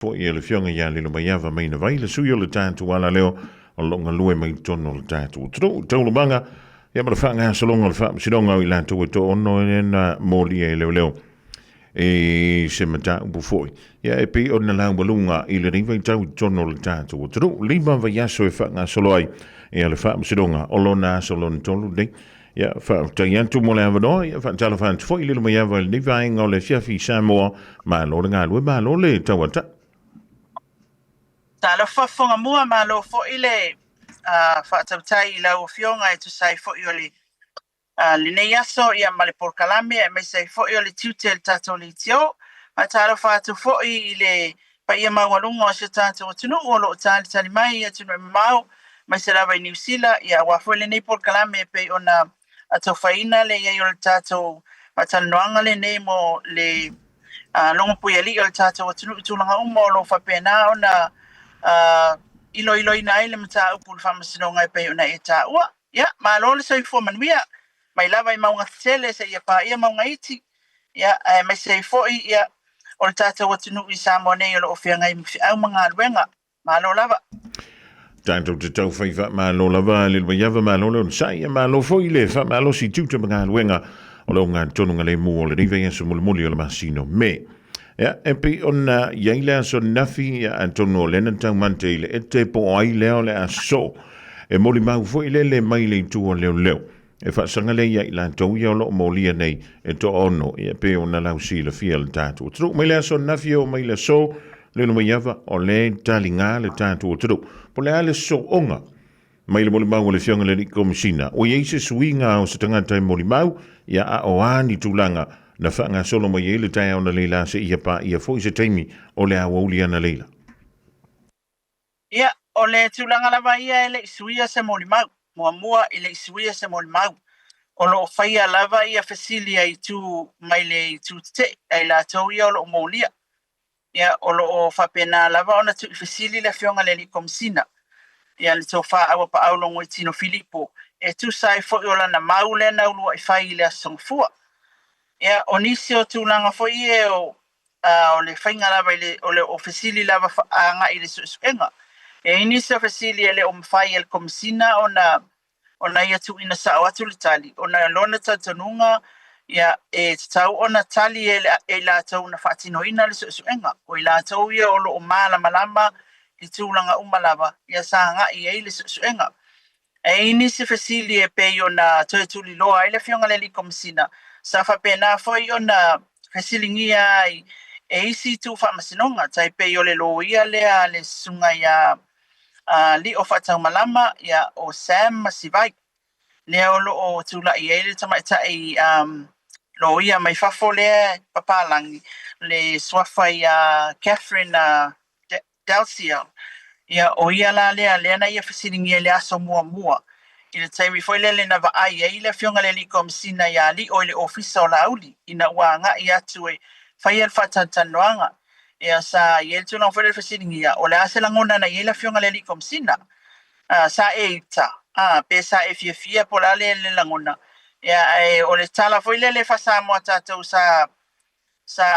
po I le fionga ia le mai ava mai na vai le sui o le tātu ala leo o longa lue mai tono le tātu. Tau le banga, ia mara whanga salonga le wha sidonga o I lātou e to ono e na mōli e leo leo. E se mata upu foi. Ia e pi o na lau malunga I le riva I tau tono le tātu. Tau lima vai aso e whanga saloai e le wha sidonga o lona salon tolu dei. Ia wha taiantu mo le avanoa, ia wha tala wha foi le mai ava le niva inga o le fiafi Samoa ma lo le ngā lue ma lo le tauata. Tala whafonga mua ma lo fo ile whaatautai I lau fionga e tu sai fo I oli linei aso ia ma le porkalame e me sai fo I oli tiute le tato li tio ma tala whaatu fo I le pa ia maualunga o se tato o tunu o lo tali mai ia tunu e mau ma se lawa I New Zealand ia wafo le nei porkalame e pe ona ato whaina le ia I o le tato ma tala noanga le nei mo le longa pui ali o le tato o tunu tulanga umo lo whapena ona ilo ina ile mta upu le whamasinonga e pe ona e ta ua ia ma lo le soifua manuia mai lava I maunga tele se ia pa ia maunga iti ia mai se foi ia o le tata o tunu I Samoa nei o lo ofia i mwhi au mga alwenga ma lo lava Tanto te tau whaifa ma lo lava le waiava ma lo le sai ma lo foi le fa ma lo si tuta mga alwenga o lo ngā tonunga le mua o le riva ia se muli o le masino me Ja, en pe ona yaila so nafi antono lena tau mante ile e te po ai leo le aso e moli mau fo ile le mai le tu o leo e fa sanga le yaila tau ia lo molia nei e to ono e pe ona lau si le fiel tatu tru mai le so nafi o mai le so le no yava o le talinga le tatu tru po le ale so onga mai le moli mau le fianga le komisina o ye se swinga o se tanga tai moli mau ya a o ani tulanga na whanga solo mo ye le tai ona leila se ia pa ia foi se taimi o le awoli ana leila. Ia, o le tulanga lava ia ele isuia se moli mau, mua ele isuia se moli mau. O lo whaia lava ia fasilia I tu mai le tu te, ai la tau ia o lo molia. Ia, o lo whapena lava ona tu fasili le fionga le li komsina. Ia le tau wha awa pa aulongo I tino Filipo. E tu sai fo iola na mau le na ulua I whai le asongfua. Ia o nisi o tūlanga fo ie o le whainga lava o le ofisili lava anga I le suenga. E nisi o ofisili ele o mwhai el komisina ona ia tu ina sa watu le tali. Ona lona tatanunga ia e tau ona tali e la tau na whatino ina le suenga. O I la tau ia o lo o malama I tūlanga umalava ia sa hanga I e le suenga. E nisi ofisili e pe ona toe tuli loa I le fionga le li komisina. Sa whapena foi ona fesilingia e isi tu whamasinonga tai pe o le lo ia lea le sunga ia li o whatau malama ia o Sam Masivai lea o lo o tula I eile tamaita I lo ia mai whafo lea papalangi le swafa ia Catherine Dalciel ia o ia la lea na ia fesilingia le aso mua I le taimi foi lele na va ai e le fionga le li komisina ia li o le ofisa o la auli ina wanga I atu e whai el whatantanoanga ia sa I el tūnau foi le fasiringia o le ase langona na I le fionga le li komisina sa e ita pe sa e fia po la le langona ia o le tala foi lele fasa mo tatou sa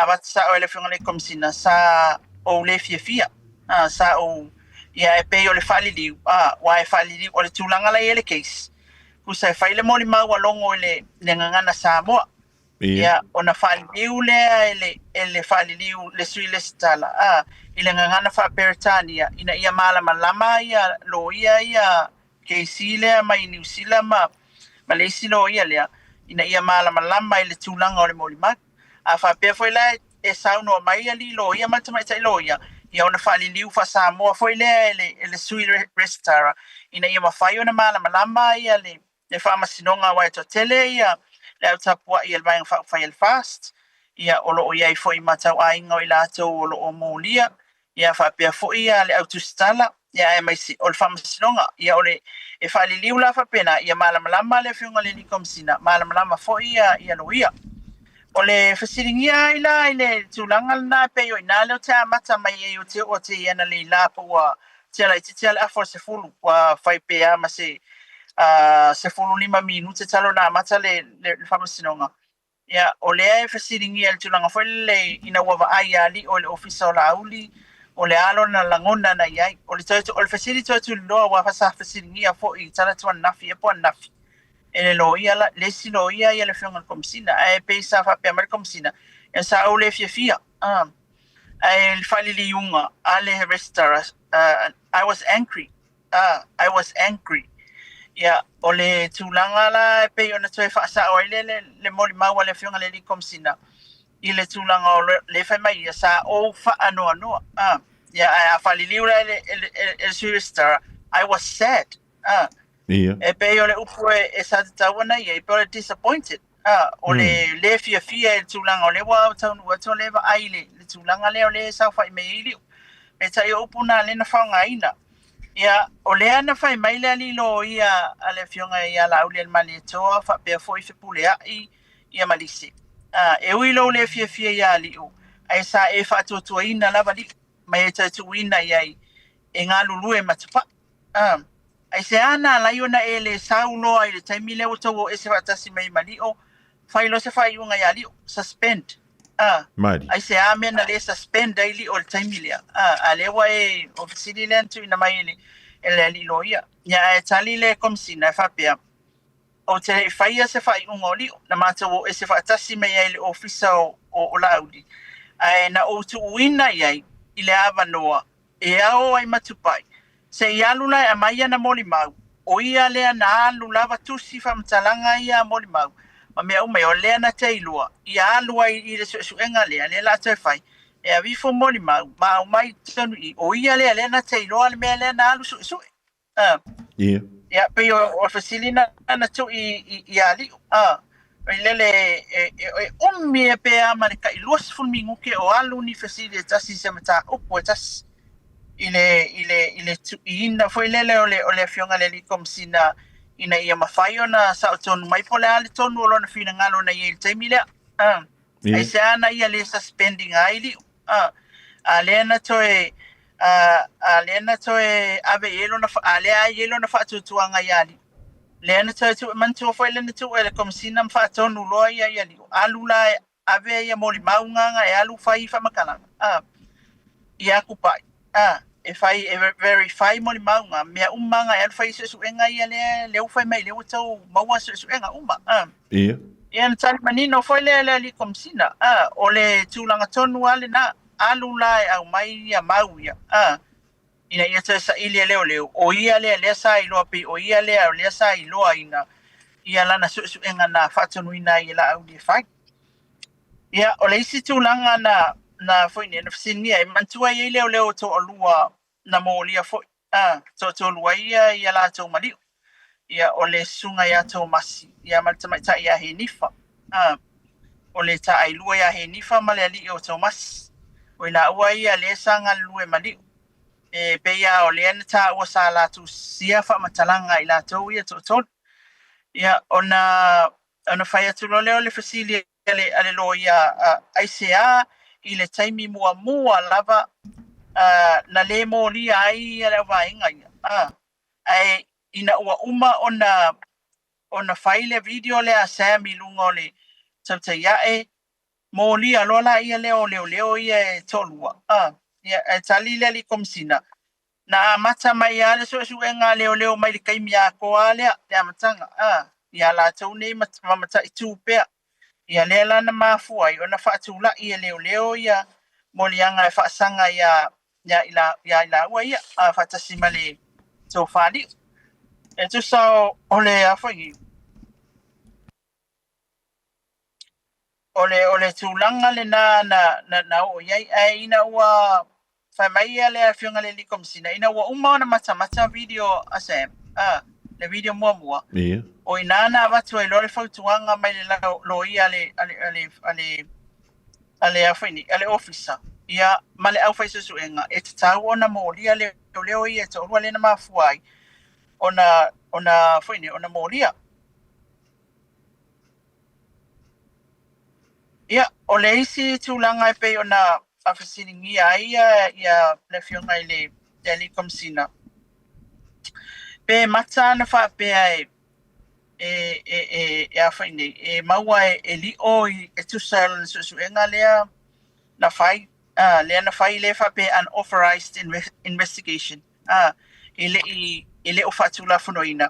vatsa o le fionga le komisina sa o le fia sa o ia e pe o le whaliliu, wa e whaliliu o le tūlanga lai ele case. Kusa e whaile moli mau alongo le ngangana Samoa. Ia o na whaliliu lea ele whaliliu le sui le stala. I le ngangana wha Peritania, ina ia malama lama ia lo ia case lea mai New Zealand ma leisi lo ia lea. Ina ia malama lama i le tūlanga o le moli mau. A wha pea foi lai e sauno mai ali lo ia matamaitai lo ia. Ia ona whaliliu wha Samoa foi lea ele sui restara. Ina ia mawhai ona malama ia le whamasinonga wai to tele ia le au tapua ia le vainga whai el fast. Ia olo o iai foi matau ainga o I latou olo o mōlia. Ia whapea foi ia le au tustala. Ia e maisi o le whamasinonga. Ia ole e whaliliu la whapena ia malama le whiunga le ni komsina. Malama foi ia lo ia. O le fasiringia ila ile tulanga na pe yo ina le te amata mai e o te o te ena le la po wa te la te la for se fulu wa fai pe ama se fulu 5 minutos talo na amata le famasinonga ya o le fasiringia le tulanga foi le ina wa ai ali o le ofisa la auli o le alo na langona na iai o le fasili tu loa wa fasa fasilingia fo I tala tu nafi e po nafi e lo ia la le silo ia ia le fionga komsina e pe sa fa pe mer komsina e sa o le fia e le fali li unga ale restaurant I was angry ya o le tulanga la pe ona toe fa sa o le moli maua le fionga le li komsina I le tulanga o le fai mai sa o fa ano ya a fali li ula el superstar I was sad Ia. e pe o le upu e sa tawana ia I pe disappointed o le fia e tulanga o le wa taunu wa to le va ai le tulanga le o le sa fai mai ili e tai o upu na le na faunga ina ia o le ana fai mai le alilo ia ale fionga ia la ule mali toa fa pe foi fe pulea ia malisi e uilo le fia ia aliu ai sa e fa to ina la vali mai ta tu ina ia e nga lulu e matapa ai se ana la iona e le sauno ai le taimi le o to e se fa tasi mai mali o fai lo se fai unga ia aliu suspend Mari. ai se amen na le suspend daily all time ile ale wa e ofisili le tu ina mai ele li loia ya e tali le komsina fa pia o te fai se fai un oli na mata o se fa tasi mai ele ofisa o laudi ai na o tu wina ia ile ava noa e ao ai matupai se ialula e mai na moli mau o ia le na alu lava tusi fa mtalanga ia moli mau ma me o me o le na teilua ia alua I le suenga le la te fai e a vifo moli ma o mai tonu I o ia le na teilua le me le na alu su ia pe o facilina na tu I ali lele ummi e pe a marika I luas fulmingu ke o alu ni facility tasi se mata upo tas ile tu ina foi lele o le fionga le komsina ina ia mafai ona sa tonu mai pole ale tonu o lona fina ngalo na ia taimi le ai se ana ia le suspending aili alena toe ave yelo na ale yelo na fa tuanga yali lena toe tu mantu foi lena tu ele komsina fa tonu lo ia yali alula ave ia moli maunga e alu fai fa makala ia kupai e fai verify moli maunga mea umanga e fai su enga ia le fai mai le tau maua su enga uma ia na tali manino foi le komsina o le tulanga tonu ale na alula au mai ia mau ia ina ia sa ile leo o ia le sa ilo pe o ia le sa ilo ina ia lana su enga na fatonu ina ia la au di fai ia o le isi tulanga na foi ni na fsinia e mantua ia leo to olua na molia foi to lua ia la to mali ia o le sunga ia to masi ia maltama ta ia he nifa o le ta ai lua ia he nifa male ali o to mas o la ua ia le sanga lue mali e pe ia o le anta o sala tu sia fa matalanga ila to ia to ia ona fai atu leo le fasili ale lo ia ICA I le taimi mua lava na le moli ai ala vainga ai ina ua uma ona faile video le a Sammy lungo le tauta iae moli alola ia leo ia tolua ia tali le li komsina na mata mai ale so enga leo mai le kaimi a ko ale le amatanga ia la tau nei mata itu pea ia lela na mafu ai ona fatula ia leo ia molianga e fasanga ia ila ua ia fatasi male so fali e tu sa ole afai ole tulanga le na o ia ai ina ua fa mai ia le afionga le likomsina ina ua uma na mata video asem le video mua ia o inana watu ai lore fautuanga mai le lo ia ale afini ale officer ia male au fai su enga e tau ona molia leo ia to wale na mafuai ona fini ona molia ia o le isi tulanga pe ona afisini ia le fionga ile komsina pe mata na fa pe ai e afine e maua e li o e tu sal su enga lea na fai le ana fai le fa pe unauthorized investigation ile o fatula fonoina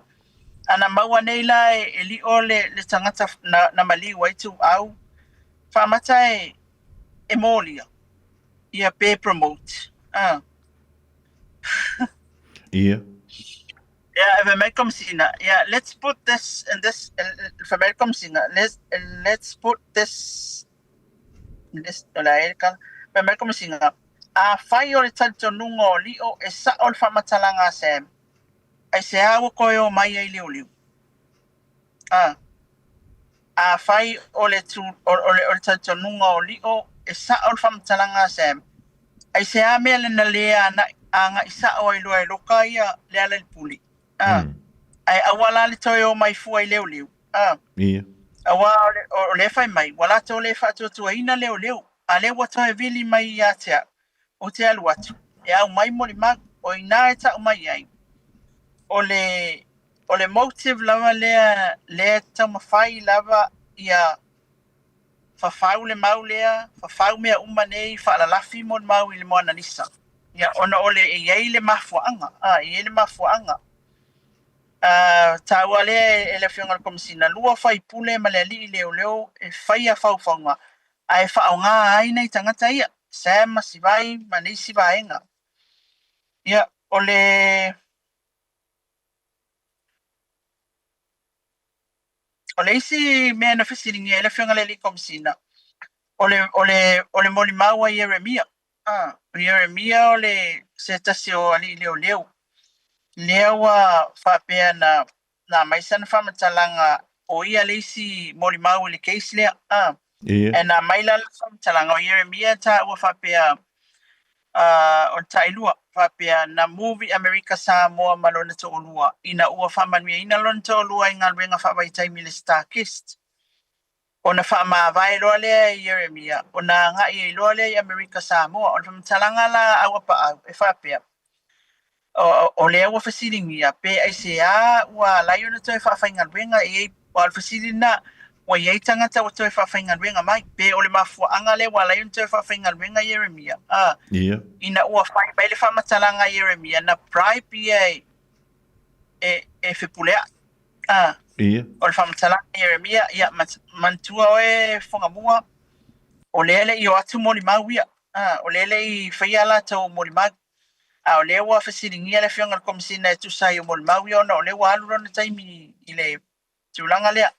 ana maua nei la e li o le tangata na mali wai tu au fa mata e molia ia pe promote Ia. yeah, if Malcolm Sina, yeah, let's put this and this for Malcolm Sina. Let's put this like for Malcolm Sina. A fai o le tanto nungo li o e sa o le whamatalanga sem. Ai se awa koe o mai ai liu liu. A fai o le tanto nungo li o e sa o le whamatalanga sem. Ai se a mea le na lea na anga isa o i loa e loka ia lea le puli. Ai awala le toi o mai fua i leo leo. Ia. Awa o le fai mai, wala to le fatu tua ina leo leo. A le wata e vili mai ia tea. O te alu atu. E au mai moli mag, o ina e ta umai ai. O le motive lava lea ta mawhai lava ia fafau le mau lea, fafau mea umanei, whaalalafi mo le mau i le moana nisa. Ia ona ole e iei le mafuanga. Iei le mafuanga. Taua lea e le whionga komisina lua whai pule ma le li leo leo e whai a whauwhaunga a e whaonga ai nei tangata ia Sam Masivai ma nei sivaenga ia o le isi mea na whisiringi e le whionga le li komisina o le moli maua Yeremia Yeremia o le se tasi o ali leo leo lea wa whapea na maisana whamatalanga o ia leisi moli mau le case lea. E na maila whamatalanga o Yeremia ta ua whapea o tailua whapea na movie America Samoa malona to olua ina ua whamanuia ina lona to olua i ngā ruenga whawaitai le Starkist. O na whamawai loa lea i Yeremia o na ngai i loa lea i America Samoa o na whamatalanga la awa pa au e whapea. O lea ua whasiringia pe ai se a ua lai ona toi whawhainga ruenga e wa whasirina wa iei tangata wa toi whawhainga ruenga mai pe o le mafua anga le wa lai ona toi whawhainga ruenga Yeremia ina ua whai mai le whamatalanga Yeremia na bribe ia e whipulea o le whamatalanga Yeremia ia mantua o e whangamua o lele i o atu moli mau ia o lele i whaiala tau moli mau o le ua whasiringia le whionga komisina e tusai o moli mau iona o le ua alura na taimi i le tūlanga lea.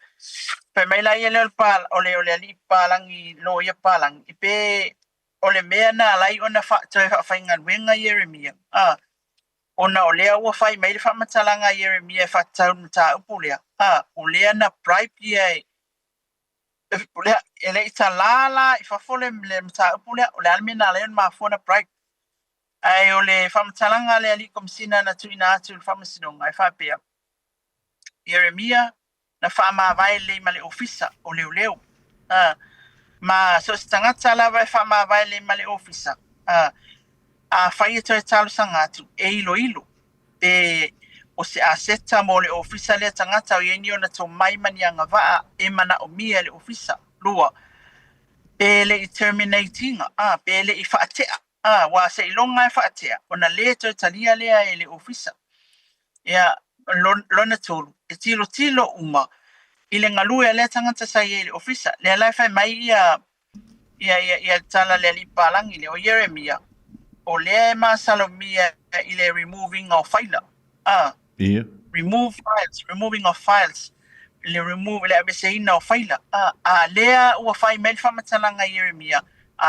Pe mai lai e leo o le ali pālangi lo ia pālangi. I pe o le mea na lai ona toi whainga ruenga Yeremia. Ona o lea ua whai mai le whamatalanga Yeremia e whatau na tā upu lea. O lea na bribe ia e le ita lala i whafole le mta upu lea o le alme na leon mafua na bribe. Ai o le whamatalanga le ali komisina na tuina atu le whamasinonga e whapea. Yeremia na whamawai le ma le ofisa o leo leo. Ma so se tangata lawa e whamawai le ma le ofisa. A whai e toi talo sangatu e ilo ilo. E o se aseta mo le ofisa le tangata o yenio na to mai mani anga waa e mana o mia le ofisa lua. Pe le i terminatinga. Pe le i whaatea. Wa se ilonga e whaatea. O na le toi talia lea e le ofisa. Ia lona tolu. E tilo tilo uma. I le ngalue le tangata sa i le ofisa. Le lai whai mai ia tala le li palangi le o Yeremia. O le ma salomia i le removing of file. Removing of files. Le remove le abeseina o file. Lea ua whai mai whamatalanga Yeremia.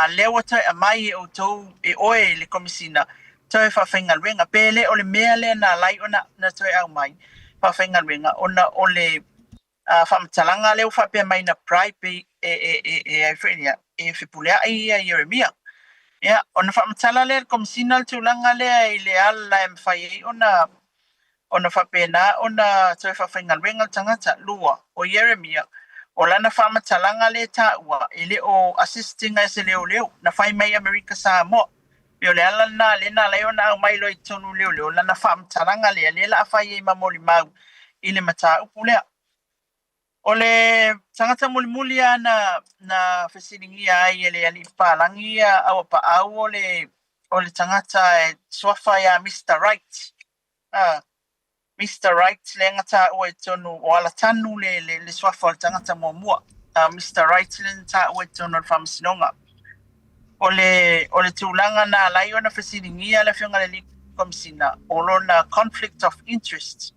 Le wata a mai o tau e oe le komisina. Toi whawhainga ruenga. Pele o le mea le na lai ona na toi au mai. Whawhainga ruenga. Ona o le whamatalanga leo whapea mai na bribe e whipulea i Yeremia. Ia, ona whamatala le komisina le tūlanga lea i le ala e mwhai ona whapea na ona toi whawhainga ruenga tangata lua o Yeremia. O lana whamatalanga le tāua e le o assisting as leo leo na whai mai America Samoa. Peo le ala na le na leo na au mai loi tonu leo leo lana whamatalanga le la whai e mamoli mau i le mata upu lea. Ole tangata muli na fesilingia ai ele ali palangia au pa au ole tangata swafa ya Mr. Right. Mr. Right le ngata o tonu o ala tanu le swafa o tangata mua. Mr. Right le ngata o tonu famsinonga. Ole tulanga na lai ona fesilingia le fionga le komsina olona conflict of interest.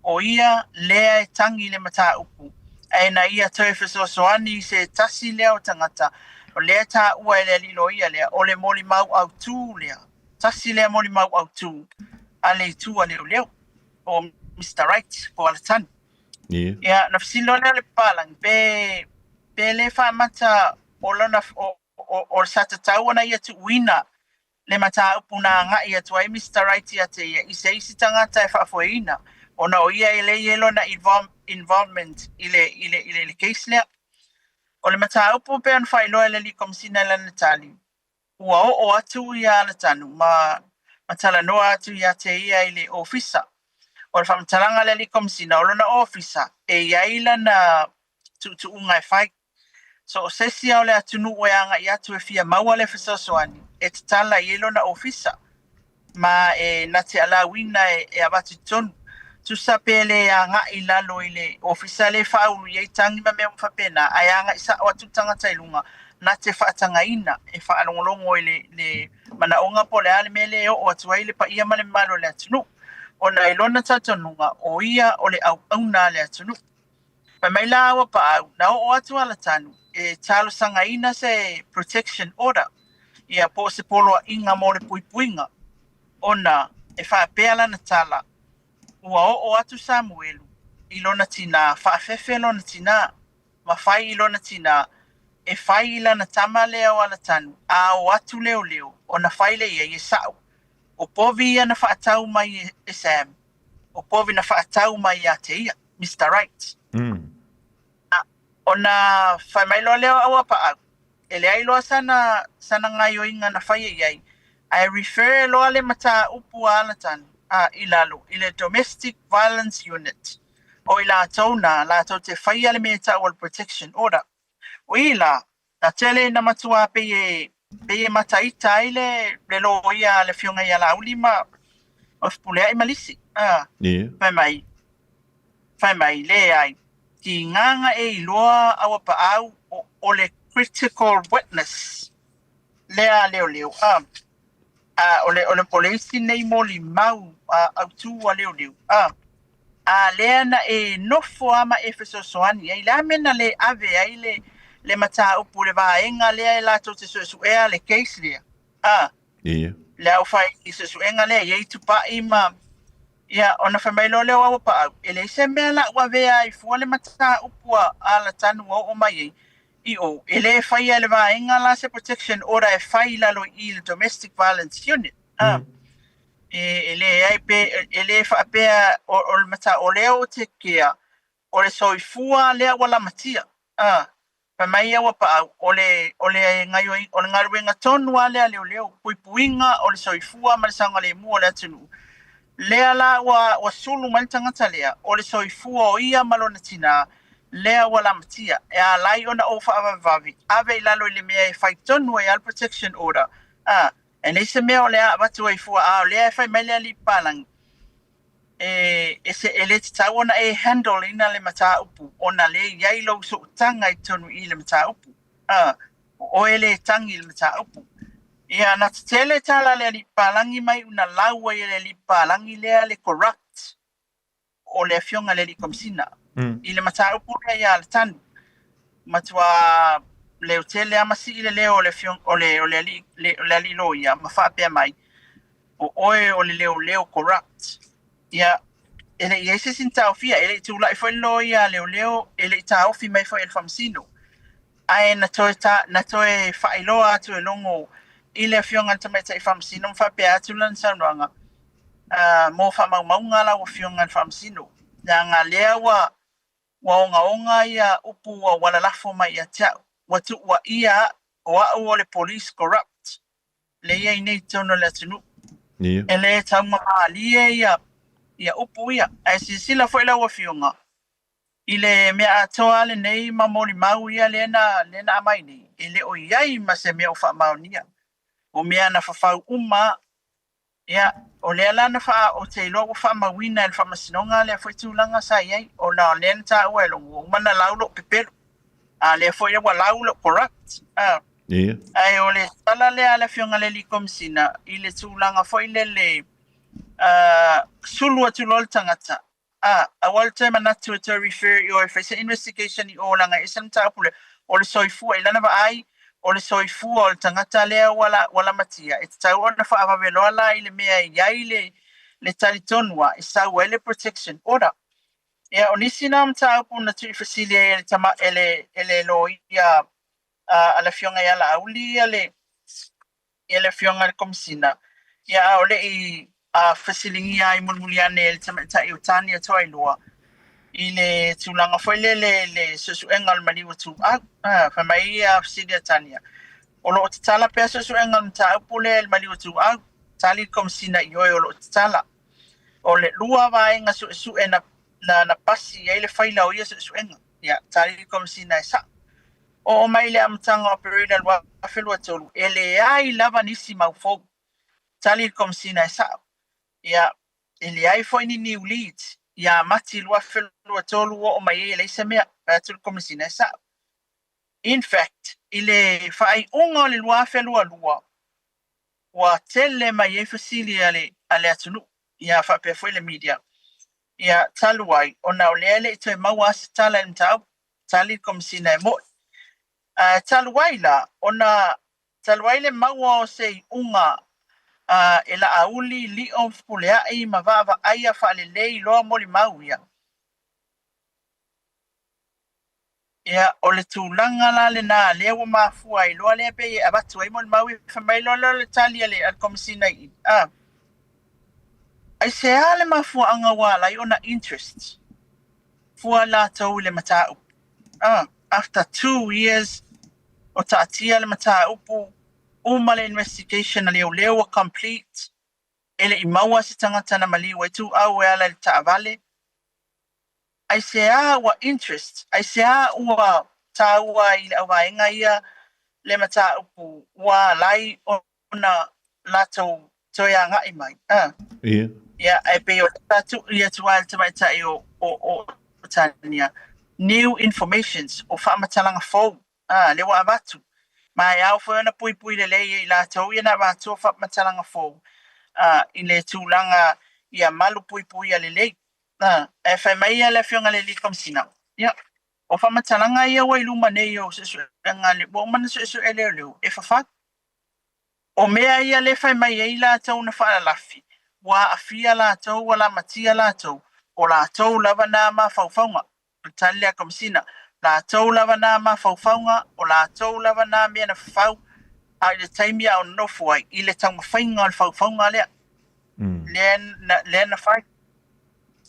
O ia lea tangi le mata upu. Aina ia toe fesoasoani se tasi lea o tangata. O lea ta ua ele lilo ia lea. O le moli mau au tū lea. Tasi lea moli mau au tū. Ale tū a leo leo. O Mr. Right po ala tanu. Ia na fisilo lea le palang. Pe le wha mata o lona o sata tau ana ia tu wina. Le mata upu na nga ia tu ai Mr. Right ia te ia. Isi tangata e whaafoeina. Ona o ia ele yelo na involvement ile case lea. O le mata upu pe an whailo ele li komsina la natali. Ua o atu ia ala tanu. Ma tala noa atu ia te ia ile ofisa. O le whamtalanga le li komsina o lona ofisa. E iaila na tu unga e whai. So o sesia o le atunu o anga i atu e fia maua le fisosoani. E te tala yelo na ofisa. Ma na te ala wina e abatu tonu. Tu sapele ya nga ilalo ile ofisale faulu ye tangi ma me mfapena ayanga isa watu tanga tailunga na te fatanga ina e fa alongolongo ile le mana onga pole ale mele o watu ile pa ia male malo le tunu ona ilona tatonunga o ia ole au una le tunu pa maila wa pa na o watu ala tanu e talo sanga ina se protection order ia po se polo inga mole puipuinga ona e fa pela na tala ua o atu Samuelu ilona tina faafefe lona tina mafai ilona tina e fai ilana tama leo ala tanu a o atu leo ona fai le ia sau o povi ia na faatau mai e Sam o povi na faatau mai ia te ia Mr. Right ona fai mai lo leo awa pa ele ai loa sana ngai o inga na fai iai I refer lo ale mata upu ala tanu ilalo ile domestic violence unit o ila tona la to te fai ale meta wal protection order o ila na tele na matua pe mata ita ile le lo ia le fionga ia la ulima of pule ai malisi fai mai le ai ki nganga e loa awa pa au o le critical witness leo ole polisi nei moli mau au tu leo leana e nofo ama e fesosoani ai la mena le ave ai le mata upu le vaenga le la to te su e le case le le au fai su enga le ye tu pa ima ia ona fa mai lo le wa pa ele se me la wa ve ai fu le mata upu ala tanu o mai o ele fai ele vaenga la se protection order e fai la lo il domestic violence unit ele ai pe ele fa pe o le mata o leo te kia o le soifua lea wala matia pa mai wa pa o le ngai o le ngaruenga tonu ale leo puipuinga o le soifua ma le sanga le mu o le tunu lea la wa sulu man tangata lea o le soifua o ia malona tina lea wala matia e a lai ona o fa vavi ave lalo le mea e fai tonu e al protection order e nei se mea o lea watu e fua o lea e fai mai lea li palang se ele te tau ona e handle ina le mata upu ona le iai lo so tanga i tonu i le mata upu o ele tangi le mata upu ia na tele tala le li palangi mai una laua i le li palangi lea le corrupt o le fionga le li komsina i le mata upu le ia le tanu matua le tele amasi i le leo le fiong o le li lo ia mafa pe mai o le leo corrupt ia ele ia se sinta ofia ele tu la foi lo ia leo ele ta ofi mai foi el famsino ai na toe fa ilo atu e longo ile fionga tameta i famsino fa pe atu lan sananga mo fa maunga la o fionga famsino nga lewa wa onga ia upu wa wala lafo mai ia ta watu wa ia o le police corrupt le ia nei tono la tunu ele ta ma ia upu ia ai sila foi la o fionga ile mea atoa le nei ma moli mau ia lena amai nei ile o iai ma se mea o whaamaunia o mea na whawhau ia o lea lana wha o te ilo o whaamawina e whamasinonga lea whaitulanga sa iai o na o lena ta ua e longo o mana laulo pepero a lea fo ia wa laulo corrupt ai o le tala lea le fionga le likomsina ile tūlanga fo ile le sulu atu lol tangata a walta manatu to refer your face investigation I o langa isam tapule o le soifua ilana ba ai o le soifua o le tangata lea wala matia e tau ona fa avavelo ala ile mea iai le talitonua e sau ele protection order ia o nisi na mtaupu na tui fasilia ele tama ele lo ia ala fionga ia la auli ele fionga le komisina ia o le I fasilingia I mulmuliane el tamata iutani atoa ilua ile tulanga foi le susu engal maliwa tu fa mai fasilia tania o lo tala pe susu engal mta pule el maliwa tu tali komisina yo lo tala o le lua vai nga su ena na pasi ile faila o ia susu engal ya tali komisina sa o mai le amtanga operator wa felwa tolu ele ai lava nisi maufo tali komisina sa ia ele ai foi ni new lead ia mati lua felua tolu o mai ele semea tali komisina sa in fact ile fai unga le lua felua lua wa tele mai e fasili ale atunu ia fa pe foi le media ia taluai ona ole te maua tala mtau tali komisina mo taluaila ona taluaile maua o se unga ela auli li of pulea I mavava aia fa le lei lo moli mau ia o le tūlanga la le nā lea wa mafua I loa lea pe abatu ai moli mau fa mai lo le tali ale al komisina I ai se ale mafua anga wala I ona interest fua la tau le matau after 2 years o taatia le mata upu umale investigation leo complete ele I maua se tangata na maliwa tu au ala le taavale ai se wa interest ai se ua taua I le awaenga ia le mata upu wa lai ona lato toia ngai mai ia ai pe o tatu ia tual te mai tai o tania new informations o whaamatalanga fau le wa abatu mai au foi na pui le I la tau ia na ba to fa matalanga fo I le tūlanga ia malu pui ale le e fai mai ia le fionga le likomsina ia o fa matalanga ia wa iluma nei o se nga le bo man se ele e fa o mea ia le fai mai ia la tau na fa lafi wa afia la tau wala matia la tau o la tau lava na ma faufaunga talia komsina la tau lava na ma faufaunga o la tau lava na mea na fau ai le taimia o nofu ai I le tau mawhainga o le faufaunga lea le na fai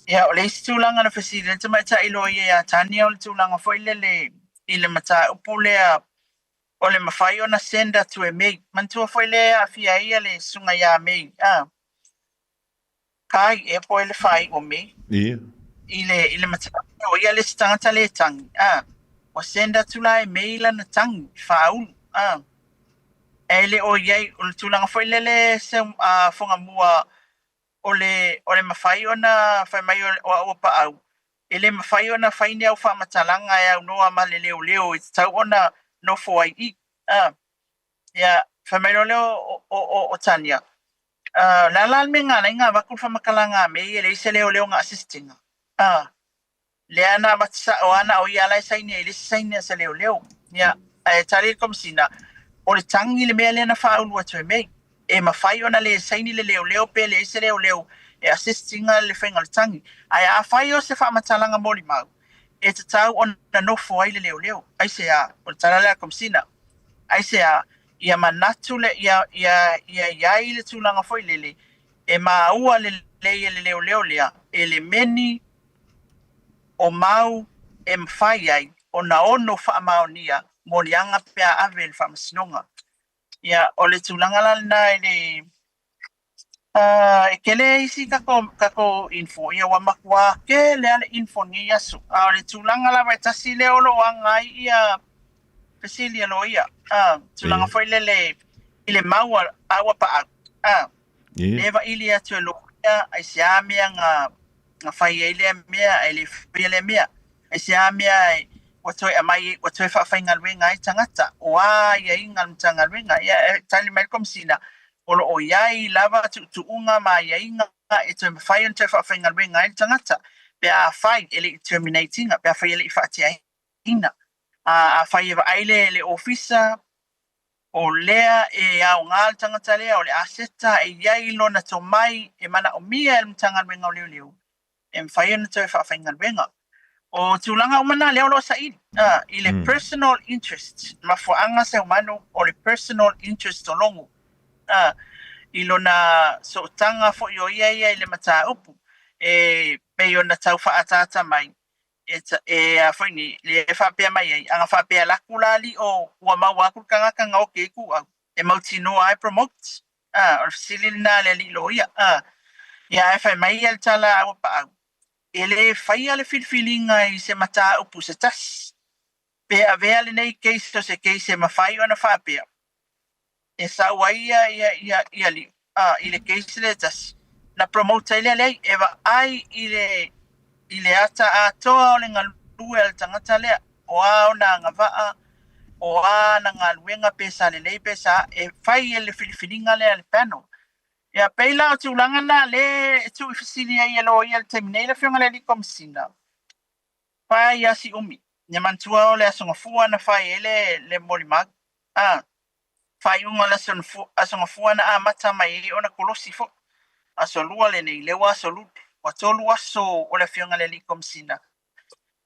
ia o le isi tūlanga na fasiri le tamaita ilo ia tania o le tūlanga fo I le mata upu lea o le mawhai o na senda tu e mei mantua fo lea a fia ia le sunga ia mei kai e po le fai o mei I le mata o ia le stangata le tangi o senda tula e mei la na tangi faulu ele o iai o le tūlanga fo le se fonga mua o le mawhai o na whai mai o pa au ele mawhai o na whaine au whamatalanga e au noa ma le leo I tau o na no fo ai ia whai mai leo o tania la me ngā wakul whamakalanga me ele se leo ngā assistinga le ana matsa o ana o ia lai saini ele saini se leo ia e tari komsina o le tangi le mea le na whaulu atu mei e mawhai ona le saini le leo pe le se leo e assistinga le whainga le tangi ai a whai o se whamatalanga moli mau e te tau o na nofo ai le leo ai se o le tala lea komsina ai se ia manatu le ia le tūlanga foi lele e maua le leo lea e le meni o mau e mwhai ai o na ono whaamaonia mo lianga pea ave le whamasinonga ia o le tūlanga la na e kele isi kako info ia wa makwa ke le ale info ni yasu le tulanga la vai tasi le olo wanga ia fesilia lo ia tulanga foi ile maua awa pa leva ili atu lo ia ai siamia nga fai ile mea ile file mea ai siamia watoi amai watoi fa fainga lwenga ai tangata wa ia inga tanga lwenga ia tali Malcolm sina olo o iai lava tu unga ma ia inga e te fai te fa fainga lwenga ai tangata pe a fai ele terminating pe a fai ele fa tia ina a fai eva aile le ofisa o lea e au ngal tangata lea o le aseta e iai lona to mai e mana o mia el tanga lwenga o leo e fai te fa fainga lwenga o tulanga umana leo lo sai ile personal interest mafuanga se umano o le personal interest longo ilona so tanga fo yo ia ile mata upu e pe yo na tau fa atata mai e foi ni le fa pe mai anga fa pe la kulali o wa ma wa ku kanga o ke ku e mautino ai promote o silina le li lo ia ya fa mai el tala o pa ele fai ale filfilinga i se mata upu se tas pe ave ale nei case se case ma fai ona fa pe e sa waia ia li ile case le tas na promote ile le eva ai ile ata atoa o le ngalue al tangata le o ona ngava o ana ngaluenga pesa le pesa e fai ele filfilinga le al pano ya peila tu langa na le tu fisilia yelo yel terminale fiona le komsina pa ya si umi ne mantua o le asonga fua na fai ele le molimag fai unga la son fu asonga fua na mata mai ona kolosi fo asolua le nei le wa solu wa tolu aso o le fiona le komsina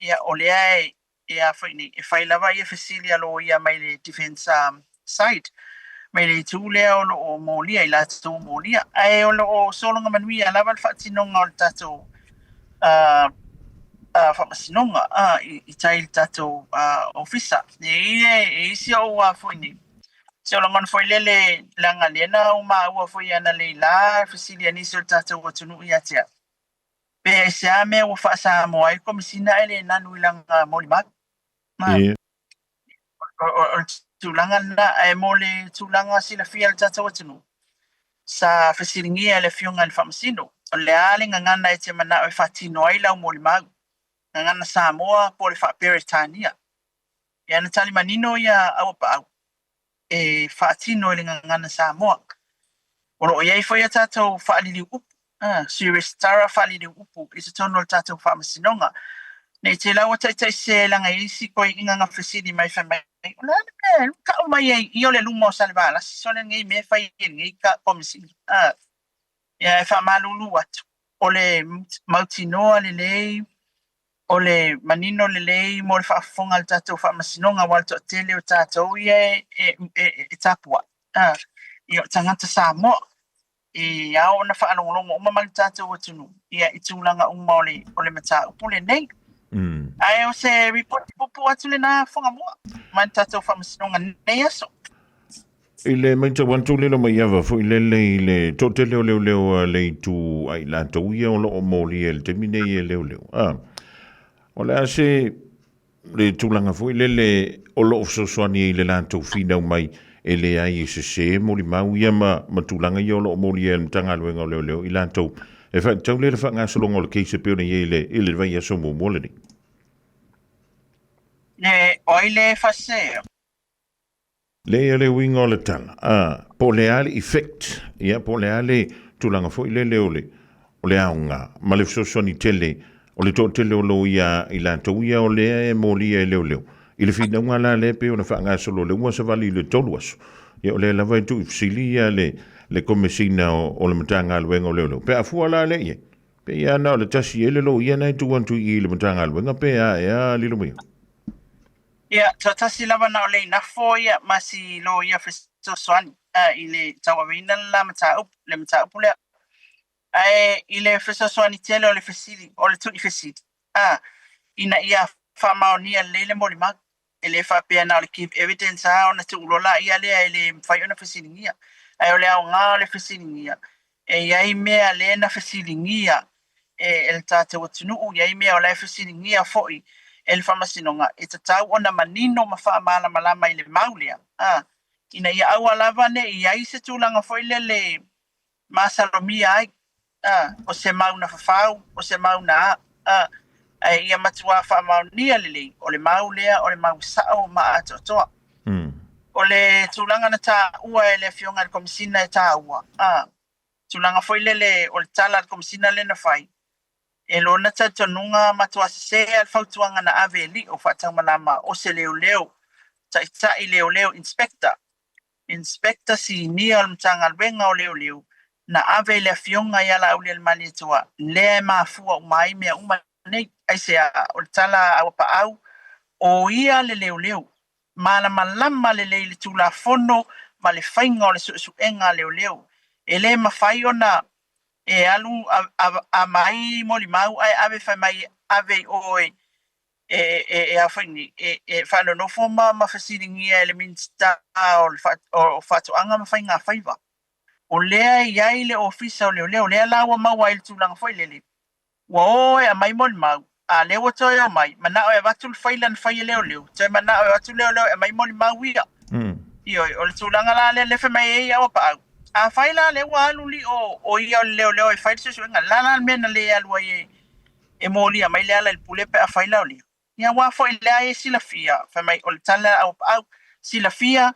ya ole ai ya fai ni e fai lava ye fisilia lo ya mai le defense side mai le tūlea o lo o molia i la tō molia. Ai o lo o solonga manui a lawal whaatinonga o le tato whamasinonga i tai le tato ofisa. E isi o a fwini. Solonga fwoi lele langa lena o maa ua fwoi ana le la fisilia nisi o le tato o tunu i atia. Pe e se ame o whaasa moa i komisina ele nanu i langa moli mak. O tulanga na e mole tulanga sila fiel tata watunu sa fesilingia le fiunga le famasino o le ale ngana e te mana o fatino ai lau mole mag ngana Samoa po le fa peritania ya na tali manino ya au pa e fatino le ngana Samoa o ia foi tata o fa li upu serious tara fa li upu is tono tata o famasinonga nei te lawa tai se langa isi koi inga nga fesili mai fa mai la ka o mai i ole lumo salvala sone ngai me fa ngai ka komisi ya fa malulu wat ole mautino le ole manino le mo fa fonga al tato fa masinonga wal to tele o tato ye e tapua io tangata Samoa e ao na fa alongo o mamal tato watunu ia itulanga umole ole mata upule nei ai o se report pupu atu le na fonga moa man tato whamasinonga nei aso ile maita wantu lelo mai ava fo ile le tote leo le tu ai la to ia o lo moli el termine ia leo o le ase le tulanga fo ile o lo so soani ile la to fina mai ele ai se moli mau ia ma tulanga ia o lo moli el tanga luenga leo ila to e fa tau le fa nga solongo le keise pe ona ile vai aso mo moleni ne oile fase le wingo le tala po le ale effect ia po le ale tulanga fo ile o le aunga ma le so ni tele o le to tele o lo ia ila to ia o le moli e leo ile fi nga la le pe ona fa nga solo le mo se vali le toluas ia o le la vai tu silia le komesina o le matanga luenga leo pe afu ala le ia pe ia na le tasi ele lo ia na tu wantu i le matanga luenga pe ia lilo mai ia tasi lava na ole na fo ia masi lo ia festo soani ile tawawina la mata le mata pule ai ile festo soani tele o le fesili o le tu fesili ina ia famaonia lele molimak ele fa pe na le give evidence ona tu lola ia le ele fai ona fesilingia ai ole au nga le fesilingia iai mea le na fasilingia el tātou atunuu iai mea o lai fasilingia fo'i el whamasinonga e tatau ona manino ma whaamala malama i le maulea ina ia aua lava ne iai se tūlanga fo'i le masalomia ai o se mauna whawhau o se mauna ia matua whaamaunia lelei o le maulea o le mausao ma atotoa o le tūlanga na tā ua e le fionga le komisina e tā ua tūlanga fo'i le o le tala le komisina le na whai e lona tatonunga matua se al fautuanga na ave li o whatau malama o se leo tai leo inspector si ni al mtanga alwenga o leo na ave le fionga ya la ule mali tua le mafua o mai mea uma nei ai se o tala au pa au o ia le leo malama le tula fono ma le fainga o le su enga leo e le mafai ona e alu a mai moli mau ai ave fai mai ave oi e afaini e falo no forma ma fasilingi ele minsta o fatu anga ma fainga faiva o lea iai le ofisa o leo lea lawa maua il tulanga foi lele wa oi a mai moli mau a lewa toi o mai mana o e watul failan fai leo toi mana o e watul leo e mai moli mau ia io o le tulanga la le fe mai e o pa a faila le wa luli o ia leo e fai se nga la mena le alwa e moli a mai le ala il pulepe a faila o leo ia wa fo le sila fia fa mai o tala au sila fia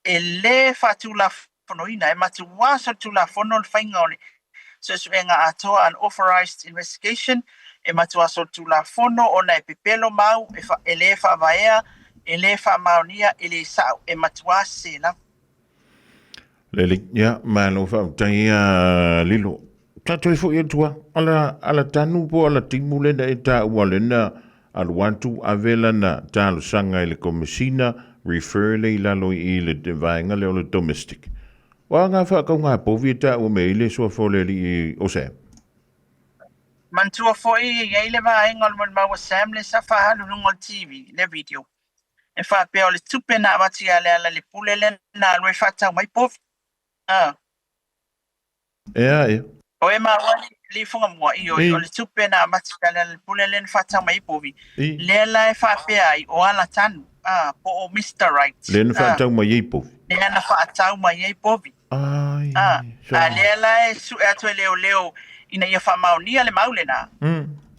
e le fatula fonoina e matu wa so tula fono fainga ole so nga ato an authorized investigation e matu so tula fono ona e pepelo mau e fa ele fa vaea ele fa maonia ele sa e matu se la le ya malo fa taia lilo tato fo ye tua ala tanu po ala timule da eta walena al wantu avela na talo sanga ile komisina refer le lalo i le devainga le domestic wa nga fa ka nga povita o me ile so fo le o se mantua fo i le va engol mon ma wa sam le sa fa halu ngol tv le video e fa pe o le tupe na vati ale ala le pulele na lo fa ta mai pov e o e ma wali li funga mo i o le tupe na vati ale le pulele fa ta mai povi le la e fa pe ai o ala tanu po o Mr. Right le fa ta mai povi le na fa ta mai povi ai le la e su e to leo ina ia fa maunia le maulena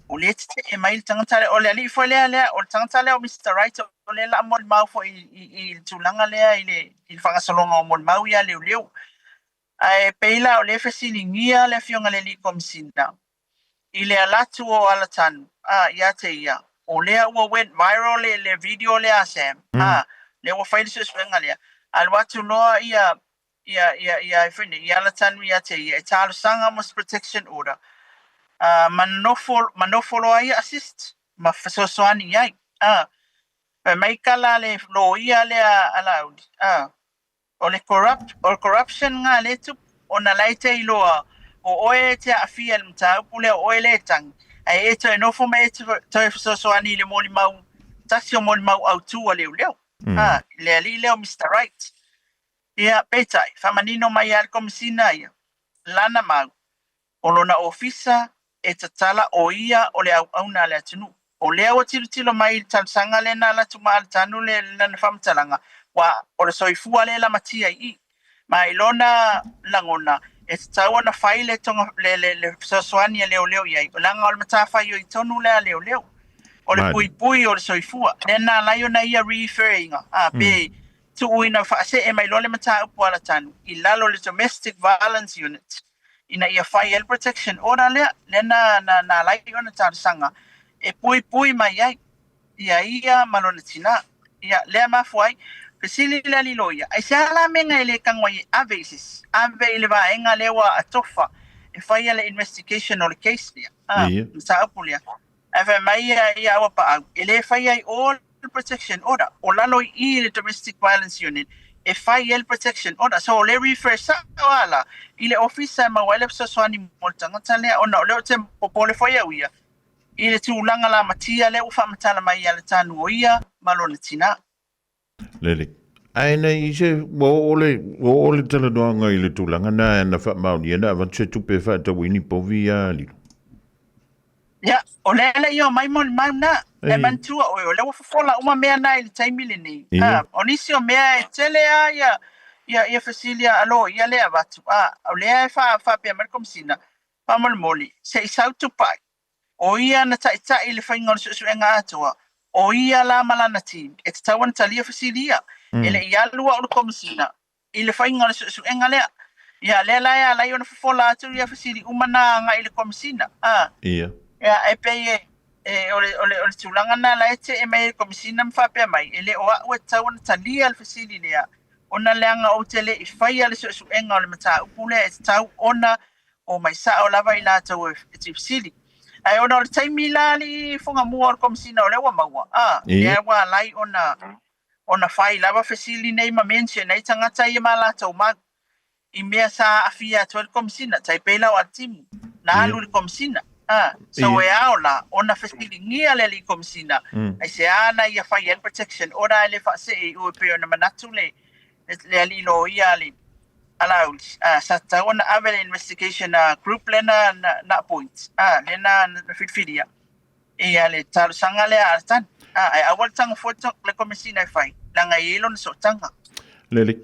o le te e mai tangata le o le ali fo le o tangata le o Mr. Right o le la mo mau fo i tulanga le i fanga solonga o mo mau ia leo ai peila o le fesilingia le fionga le li komsina i le alatu o alatan ia te ia o le ua went viral le video le asem le ua faili suspenga le al watu noa ia fine ia alatan ia te ia talo sanga mos protection order manofolo ai assist ma fasosoani ai mai kala le lo ia le alaudi o le corruption nga le tu ona laite iloa o oe te afia le mtau pule o oe le tang ai eto e nofo me to fasosoani le moli mau tasio moli mau au tu leo le ali leo Mr. Right ia petai famanino mai al komisina ia lana mau o lona ofisa e tatala o ia o le au na le atunu o le o tilo mai talsanga le na la tuma al tanu le na famtalanga wa o le soifua le la matia i mai lona langona e tawa na faile tonga le sosoani leo ia o langa o le matafa i tonu le leo o le pui o le soifua le na la yo na ia referring be tu uina fa se e mai lole mata upu ala tanu i lalo le domestic violence unit ina ia fire protection ora le na lai ona tarsanga e pui mai ai ia malona tina ia le mafuai pesili le liloia ai sala menga ile kangwai avesis ave ile va enga lewa atofa e fire le investigation o le case dia sa apulia ave mai ia wa pa ile fire all protection order o lalo i le domestic violence unit e fai el protection order so le refer sa wala ile officer ma wala so swani moltanga tale ona le tem popole foi ia ile tulanga la matia le ufa matala mai ala tanu ia malona tina lele Aina i se ole tala noanga i le tūlanga na na wha mauni ana awan se tupe wha ta wini povi a li. Ya, o le yo mai mo mai na e man tu o le wa fola uma mea na i taimi le ni. O nisi o mea e tele a ia fasilia alo ia le avatu. O le fa pe Amerikom sina. Pa moli. Se i sau tu pai. O ia na tai tai le fainga o su enga atua. O ia la malana team. E te tawan talia fasilia. Ele ia lua o kom sina. I le fainga o su enga lea. Ia le la ia la i ona fola atu ia fasili umana nga i le kom sina. Ia. Ya e pe ole tulanga na la ete e mai komisina mfa pe mai ele o a tau na talia al fasili lea ona leanga o tele I fai ale su enga ole mata upule e tau ona o mai sa o lava I la tau e te fasili ai ona ole taimi la li funga mua o komisina ole wa maua lea wa lai ona fai lava fasili nei ma mention nei tangata I ma la tau mag I mea sa afia tol komisina tai pela o atimu na alu le komisina so e aola ona fasili ngia le li komisina ai se ana ia fai and protection ora le fa se o pe ona manatu le ali lo ia le ala sa ta ona avel investigation group lena na points lena fitfidia e ale tal sanga le artan ai awal tang foto le komisina fai langa yelo so tanga Lele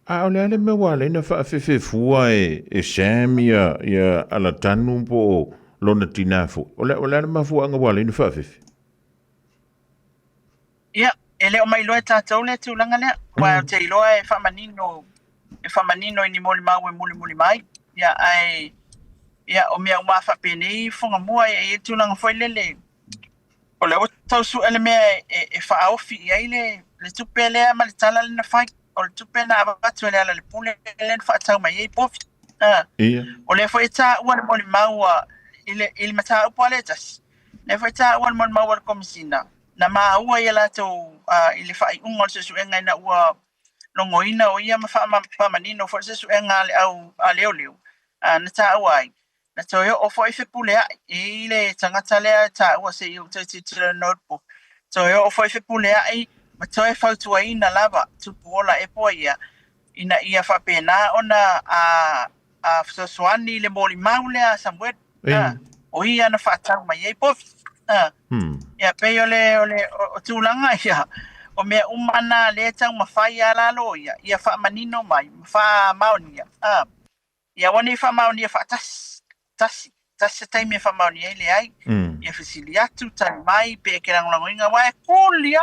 ole ale me wale na fa fe fua e samia ia ala tanu po lona tinafu. Ole ma fu anga wale ni fa fe. Ya, ele o mai loe tātou le tūlanga lea. Wa te iloa e whamanino I ni moli mau e muli mai. Ya, o mea umafa pene fonga mua e tūlanga foi lele. O le o tausu ele mea e whaofi I aile le tupe lea ma le tala le na whai. O le tupe na abatu ele ala le pule le na whaatau mai e pofi. O le foi tā ua le moli mau ile mata upo le tas. Le foi tā ua le moli mau le komisina. Na ma ua ia latou I le whai unga o se suenga ina ua longoina o ia ma manino fo se suenga le au a leo. Na ta ua ai. Na toyo o fo ife pulea I le tangata lea ta ua se iu te titila notebook. Toyo o fo ife pulea ai ma toyo fautua ina lava tupu ola e poa ia. Ina ia whapena ona a fsosuani le moli mau lea Samuel. O ia na whaatau mai ei pofi. Ya pe ole o tūlanga ia o mea umana le tau mawhai ala lo ia wha manino mai wha maoni ia wani wha maoni ia wha tasi taimi wha maoni ia le ai ia whisili atu tani mai pe ke rangulangoinga wae kulia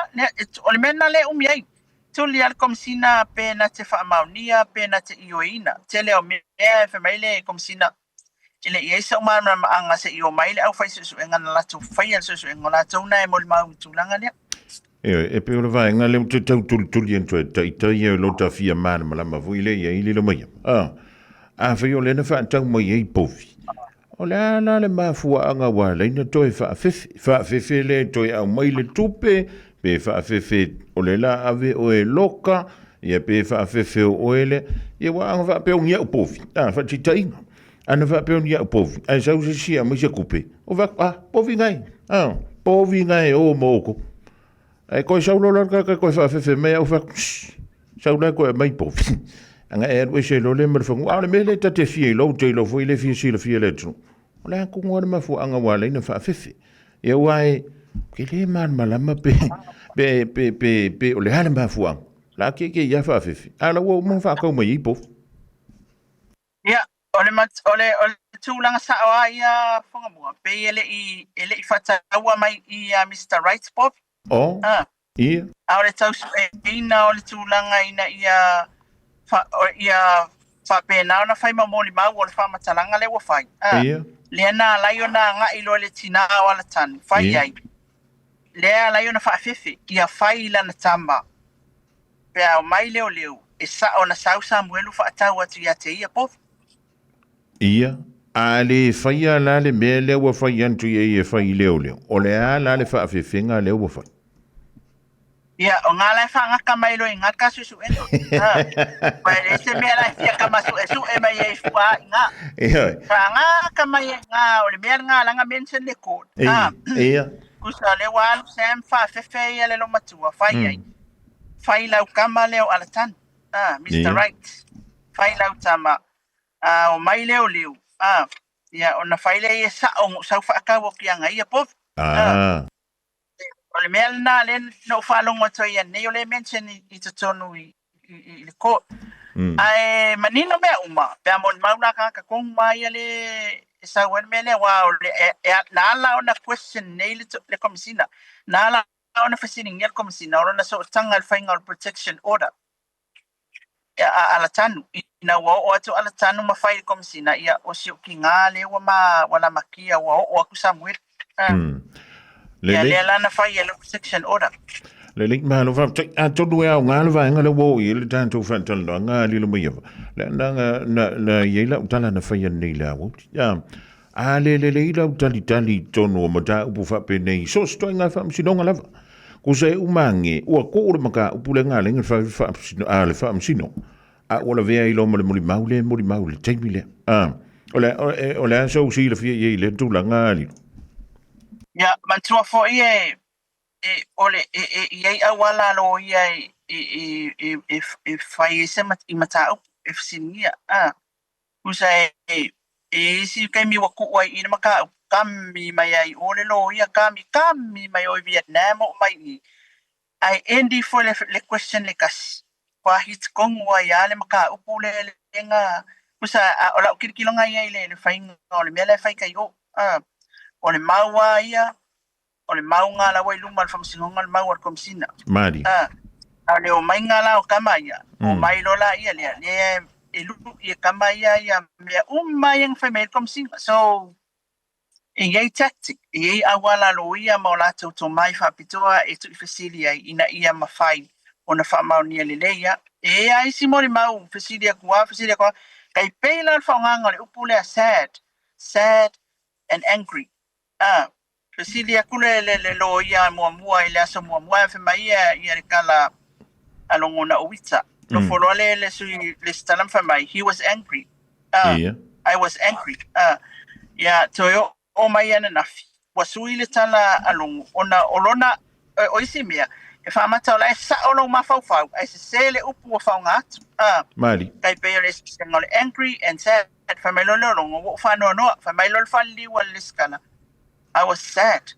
ole mena le umi ai tuli al komisina pe na te wha maonia pe na te ioina tele o mea e whamaile komisina Ile ia isa umana anga se io mai le au fai su engana la tu fai al su engana tu na e mol mau tulanga le e pe o vai nga le te tau tuli entro tai e lo ta fia man mala ma vui le ia ile lo mai a fai o le na fa tau mai e pofi o le ana le ma fu anga wa le na toi fa fe le toi au mai le tupe pe fa fe o le la ave o e loka ia pe fa fe o ele ia wa anga fa pe o ngia pofi fa ti tai ana va peonia o povi ai sa usi sia mai se kupe o va povi ngai o moko ai ko sa lo ko fa fe me o va sa lo ko mai povi anga e we se lo le mer fongu ale me le tate fie lo te lo foi le fie si le fie le tru o le ku ngor ma fu anga wale na fa fe e wai ke le man malama pe o le hale ma fu ang la ke ya fa fe ala wo mo fa ko mai povi Ole tūlanga sa oa ia whangamua. Pe ele I whataua mai I Mr. Right Bob. Ia. A ole tausu ina ole tūlanga ina ia whapena ona whai mamoli mau ole whamatalanga le wa whai. Ia. Lea nā lai ona ngā ilo le tina wala tani. Whai ai. Lea lai ona whaafefe ia whai lana tama. Pea o mai leo. E sa ona sau Samuelu whaatau atu ia te ia pofu. Ia, ale fai ala le mea leo wa fai antu e fai leo. O le ala le wha awhiwhenga leo wa fai. Ia, o ngā lai wha ngaka mai lo I ngaka susu eno. Pai le se mea lai fia ka masu e mai e fua I ngā. Ia. Wha ngaka mai e ngā, o le mea ngā langa mention le kod. Ia. Kusa le walu Sam wha awhiwhe ia le lo matua, whai ai. whailau kama leo alatan. Mr. Right. Whailau tama. O mai leo leo. Ia ona whaile e sao whaakawa ki anga ia pov. O le mea na le no whalonga toi ia nei o le mention I te tonu I le court. Ai manino mea uma. Pea mon mauna ka kong mai le sa wan mele wa le na la ona question nei le komisina. Na la ona fasining el komisina ona so tanga final protection order. Ala tanu ina wa o atu ala tanu ma fai komisina ia o si ki ngale wa ma wala makia wa o ku Samuel. Le la na fai el protection order. Le lik ma lo fa to do ya ngale va ngale wo I le tanto fa tal ngali lo mo le na ye la utala na fai ni la wo ya ale le la utali tono mo ta upu fa pe nei so sto nga fa si donga lava ko se umangi o ko le maka upu le ngale ngi fa ale fa msino a o la vea I lo mo le maule taimile o le so si le fie le tu la ngali ya man tua fo ie ole ye awala lo ye fai se I mata e fsinia usa si kemi wa ku wai ina maka kami mai ai ole lo ia kami mai o Vietnam o mai ai endi for le question le kas kwa hit kong wa ya le maka upule lenga usa ola kirkilonga ia le fai ole mele fai kai o ole maua ia ole maunga la wai lumal fam singonga mawar komsina mari ale o mai ngala o kamaya o mai lola ia le elu ia kamaya ia me yang female komsina so ia tactic ia awala lo ia mola to mai fa pitoa e tu fasilia ina ia mafai ona fa maunia leia ai si mori mau fasilia kwa kai pela fa nganga le upule sad and angry fasilia kule le lo ia mua ile aso mua fe mai ia kala alongona uita lo folole le sui le stalam fa mai he was angry I was angry toyo o mai ana nafi wasui le tala alongo ona olona o isimia e fa mata la sa olo mafau ai se le upu fa ngat mari kai pere ngol angry and sad fa mai lo longo fa no fa mai lo fa li wal liskana I was sad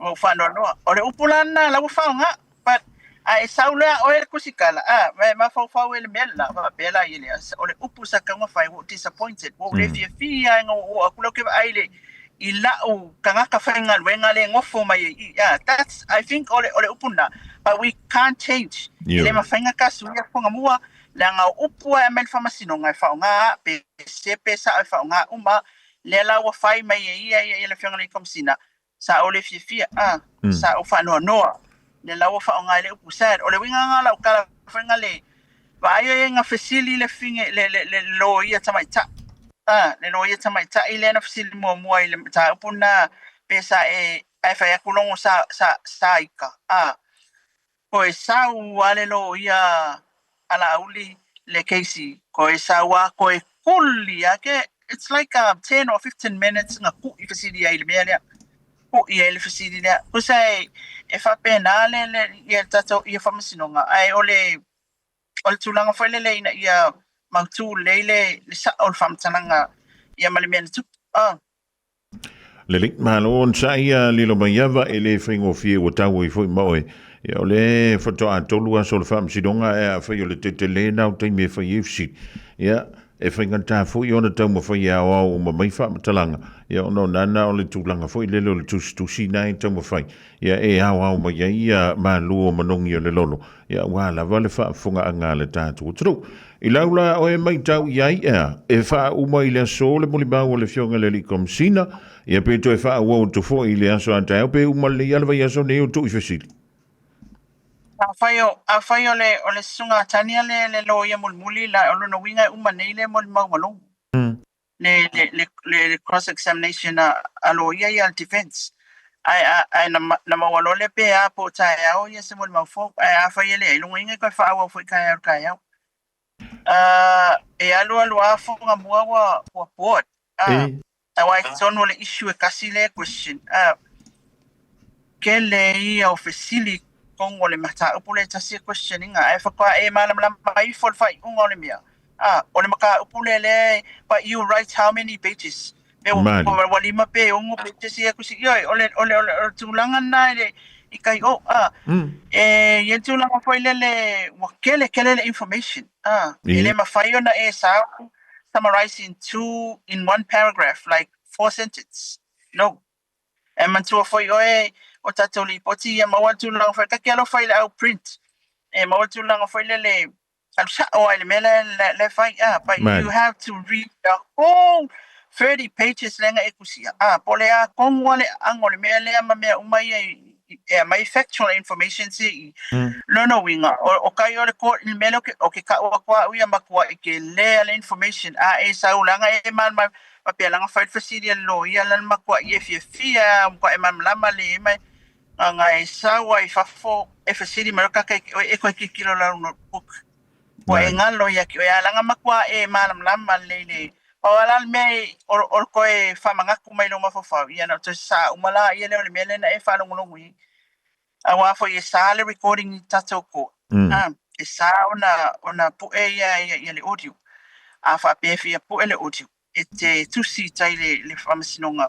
o fa no o le upu lana la fa ngat but ai saula o e kusikala mai mafau ele mela va bela ile o le upu sa ka fa disappointed o le fia ngo akulo ke aile ila o kanga ka fenga wenga le ngofo mai that's I think ole upuna but we can't change ile mafenga ka suya fonga mua langa upu e mel famasino ngai fa nga pe sepe sa fa nga uma le la wa fai mai ia le fenga le komsina sa ole fia sa o fa no le la wa fa nga le upu sa ole winga nga la ka fenga le va ia nga fasili le finge le lo ia tamaita le lo ia tamaita ile na fasili mo ile ta upuna pesa e fa ya kulongo sa ika ko sa wale lo ia ala uli le kesi ko sa wa ko kulli ke it's like 10 or 15 minutes nga ku fasili ile mele ku ile fasili le ko sai e fa penale le ia tato ia famasino nga ai ole tulanga fele le ina ia mautu lele le sa ol fam tananga ia malimen tu le lik malon sa ia lilo mayava ele fringo fie o tau I foi moe ia ole foto a tolua sol fam sidonga e fa yo le tetele na te me fa yefsi ia e fringa ta foi ona tau mo fa ia o mo mai fa talanga ia no nana ole tulanga foi le lo tu si nai tau mo fa ia e au mo ia malu mo nongi le lolo ia wala vale fa funga anga le tatu tru I laula o e mai tau iai e fa uma I le so le muli mau le fionga le li komsina ia pe to e fa o to fo I le aso anta o pe uma le ia le aso ne o to I fesili a faio le sunga tania le lo ia mulmuli la o no winga uma nei le mol mau malo le cross examination a lo ia defense ai na mawalo le pe a po tai au ia se mol mau fo a faio le lo winga ko fa o foi kai au e alu afo nga mua wa board wai sono le issue e kasi le question ke le ia o fasili kong ole mata upule tasi questioning ai fa kwa e malam lam mai for fight ole mia ole maka upule le but you write how many pages me wali ma pe ungo pages ya kusi yo ole tulangan na le ikai yen tulangan foi le wakele kele information ele ma fayo na e sa summarizing in one paragraph like 4 sentences no e man tu foi o tatou li poti ia mawal tulang foi ka kelo foi au print e mawal tulang foi le al sa o ele mele le fai but you have to read the whole 30 pages lenga ekusia pole kong wale angole mele ama me umai my factual information si no winga o kai ole ko mele o ke ka o kwa uia makwa ke le information e sa ulanga e man ma pelanga fight for serial law ia lan makwa ye fia ko e man lama le mai nga e sa wa i fafo e for city marka ke e ko ki kilo la notebook ko e ngalo ya ki ya langa makwa e man lama le o ala me o ko e fa manga ku mai lo mafofa ia na to sa umala ia le mele na e fa lo ngui awa fo ye sa le recording tatoko e sa ona pu e ya le audio fa pe fi pu le audio e te tusi tai le famasinonga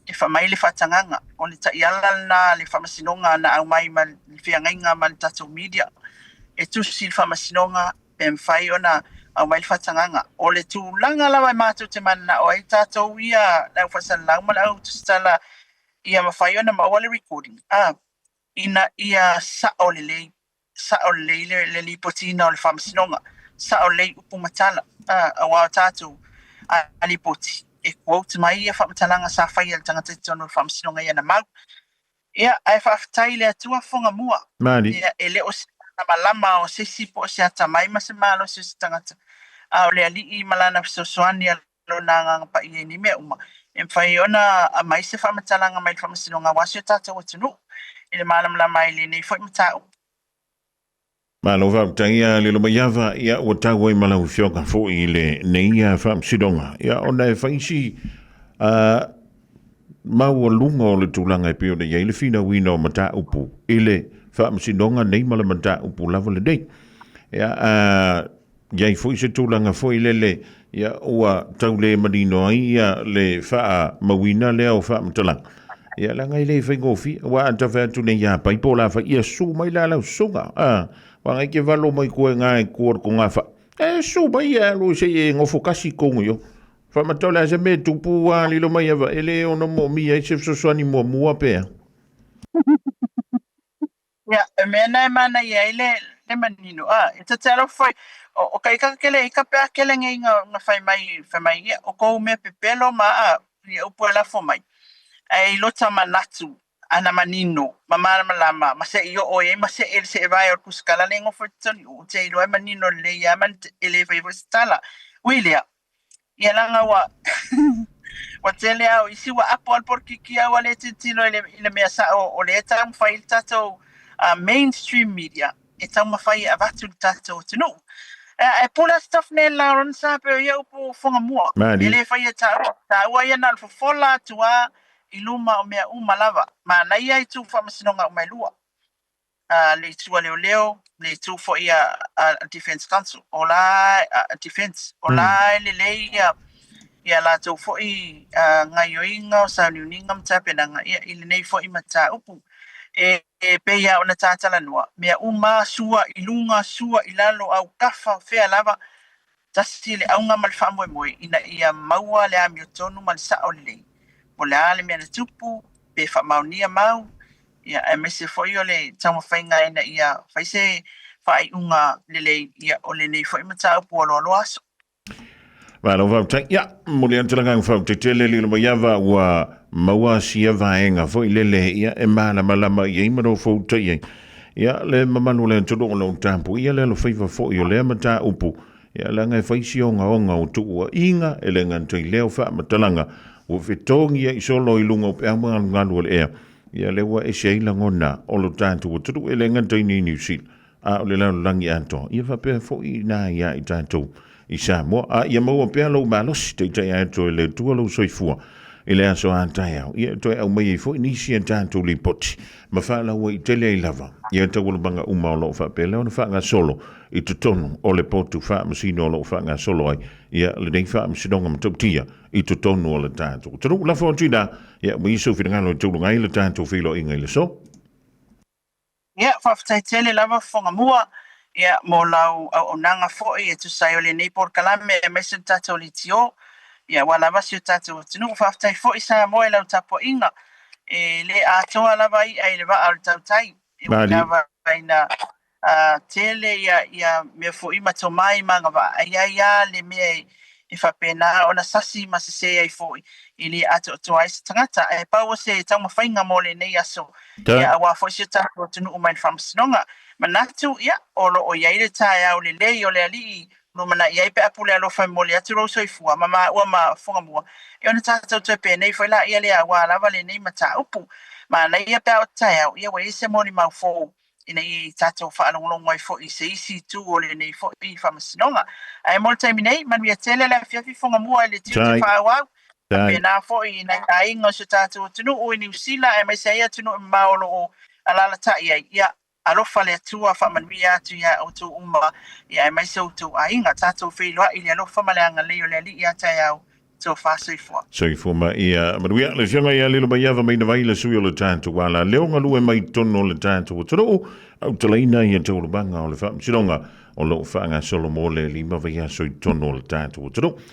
e fa mai le fatanganga o le tai ala na le famasinonga na au mai mal fiangainga mal tato media e tusi le famasinonga pe fai ona au mai le fatanganga o le tu langa la mai matu te mana o ai tato ia la fasal la mal au tustala ia mafai ona ma wale recording ina ia sa o le le lipotina o le famasinonga sa o le upumatala awa tatu alipoti e quote mai ia whamatalanga sa whai al tangata tono whamsinonga ia na mau ia ai whaftai le atua whonga mua ia e le o se malama o se sipo o se ata mai ma se malo se tangata o le ali i malana fisosoani alo na nganga pa i ni mea uma e mwhai ona a mai se whamatalanga mai whamsinonga wasio tata o tunu i le malam la mai le nei whai matau Malo va tangia le lo mayava ia o tawa i malau fioga fo i le neia fam sidonga ia ona e faisi mau lunga o le tulanga e pio de ia le fina wino mata upu ile fam sidonga nei mala mata upu lava le dei ia ia fo i se tulanga fo i le ia ua tau le madino ia le faa mawina le au fam talanga ia langa i le fengofi wa anta fa tu nei ia pai pola fa ia su mai la la sunga Wanga ke valo mai koe ngai kuor ko ngafa. So mai lo se e ngofo kasi kongo yo. Fa matola se me tupu wa lilo mai ava ele ono mo mi e se so ani mo mua pe. Ya, mena mana ya ile le manino e talo foi o kai ka kele ka pe kele ngai nga fai mai ya o ko me pepelo ma ya o pola fo mai. Ai lota manatu ana manino mama malama mase io o e mase el se vai o kuskala lengo fortun o te lo manino le yaman ele vai stala William ya langa wa tele au isi wa apple porque kia wa le tino ile me sa o le tam file tato mainstream media e tam fai avatu tato tino e pula stuff ne la ron sa pe ya po fonga mo ele fai ta wa ya na fo fola tua iluma o mea umalava ma na ia i tu whamasinonga o mai lua le tua leo le tu fo ia defense council o la defense o la le ia la tu fo i ngai o inga o sa niuninga mtapenanga ia ili nei fo i mata upu e pe ia ona tātala noa mea uma sua ilunga sua ilalo au kafa fea lava tasi le aunga malwha moe ina ia maua le ami o tonu malisa o lei o le ale mea na tupu, pe whamaunia mau, ia e mese foi o le tama whainga ina ia whaise whai unga lele ia o le nei foi matau po alo aso. Wano wau tai, ia, muli antalangang whau te tele lilo ma yawa ua maua sia vaenga foi lele ia e mana malama ia imano whau tai ei. Ia le mamanu le antolo o lau tampu, ia le alo whaiva foi o le amata upu, ia langa e whaisi onga o tua inga e le ngantai leo wha matalanga, o fetongi e solo i lunga o pe amanga ngalu le ea ia lewa e seila ngona o lo tātu o turu e le ngantai ni New Zealand a o le lau langi anto ia fa pe fo i na ia i tātu i Samoa ia maua pe alo malos te tai ato e le tua lo soifua i le aso antai au. Ia toi au mai fo inisi an tātou li poti. Ma whaala ua i tele ai lava. Ia tau banga uma o lo whapele. Ona whaanga solo i tutonu o le potu wha masino o lo whaanga solo ai. Ia le nei wha masinonga matautia i tutonu o le tātou. Taru la fo tina. Ia mui iso whingalo i tūlunga i le tātou whilo inga i le so. Ia whaftaitele lava whangamua. Ia mo lau au nanga fo'i e tu sai o le nei por kalame e mesen tātou li tio. Ia wala vasi o tātou tinu whaftai fo'i sa moe lau tapo inga. E le atoa lava i ai le wa al tautai. E lava ina tele ia me fo'i matomai manga wa ia le mea i whapena ona sasi masase ai fo'i. I li ato toa isa tangata. E pau se tau mawhainga mo le nei aso. Ia awa fo'i si o tātou tinu umain whamsinonga. Manatu ia olo o iaile tae au le lei o le ali no mana iai pe apule alo fai mole atu ro soifua mama ua ma fonga mua e ona tātou te pe nei foi la ia le awa lava le nei mata upu ma na ia pe o tae au ia wei se moni mau fo ina i tātou whaalongolongo ai fo i se isi tu o le nei fo i whamasinonga ai mol taimi nei manu ia tele le fiafi fonga mua e le tiu te whaawau pe na fo i na ingo se tātou tunu o i New Zealand e mai se ia tunu maolo o alala ta ia alofa le atua whamanui atu ia o tō uma ia e mai sau tō ainga tātou wheilua ili alofa maleanga leo le ali ia tai au tō whāsoifua. Soifua ma ia manuia le fianga ia lilo mai ava mai na vai le sui o le tātou wala leo ngalu e mai tono o le tātou o tō au talaina ia tō rubanga o le whaamsironga o lo whaanga solo mo le lima vai a soi tono o le tātou o tō